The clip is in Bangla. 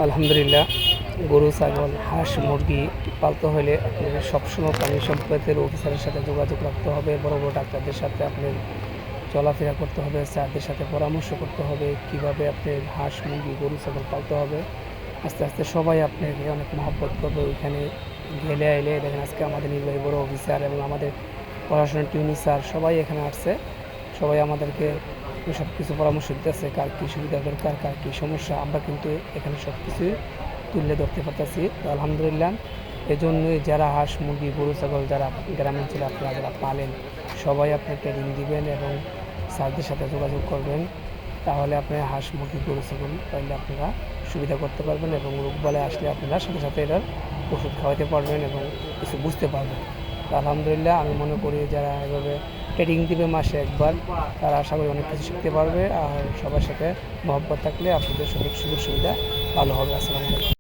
আলহামদুলিল্লাহ, গরু, ছাগল, হাঁস, মুরগি পালতে হলে আপনার সবসময় প্রাণী সম্পদের অফিসারের সাথে যোগাযোগ রাখতে হবে। বড় বড় ডাক্তারদের সাথে আপনার চলাফেরা করতে হবে, স্যারদের সাথে পরামর্শ করতে হবে কীভাবে আপনার হাঁস, মুরগি, গরু, ছাগল পালতে হবে। আস্তে আস্তে সবাই আপনাকে অনেক মহব্বত করবে। ওইখানে গেলে আইলে দেখেন আজকে আমাদের নির্বাহী বড় অফিসার এবং আমাদের পড়াশোনার টিউনি স্যার সবাই এখানে আসছে। সবাই আমাদেরকে সব কিছু পরামর্শ দিতেছে, কার কী সুবিধা দরকার, কার কী সমস্যা। আমরা কিন্তু এখানে সব কিছুই তুলে ধরতে পারতেছি। তো আলহামদুলিল্লাহ, এই জন্যই যারা হাঁস, মুরগি, গরু, ছাগল যারা গ্রামাঞ্চলে আপনারা যারা পালেন, সবাই আপনার ট্রেনিং দিবেন এবং স্যারদের সাথে যোগাযোগ করবেন। তাহলে আপনার হাঁস, মুরগি, গরু, ছাগল পাইলে আপনারা সুবিধা করতে পারবেন এবং রোগবালাই আসলে আপনারা সাথে সাথে এটার ওষুধ খাওয়াতে পারবেন এবং কিছু বুঝতে পারবেন। তো আলহামদুলিল্লাহ, আমি মনে করি যারা এভাবে ট্রেনিং দিবে মাসে একবার, তারা আশা করি অনেক কিছু শিখতে পারবে। আর সবার সাথে মহব্বত থাকলে আপনাদের সুযোগ সুবিধা ভালো হবে। আসসালামু আলাইকুম।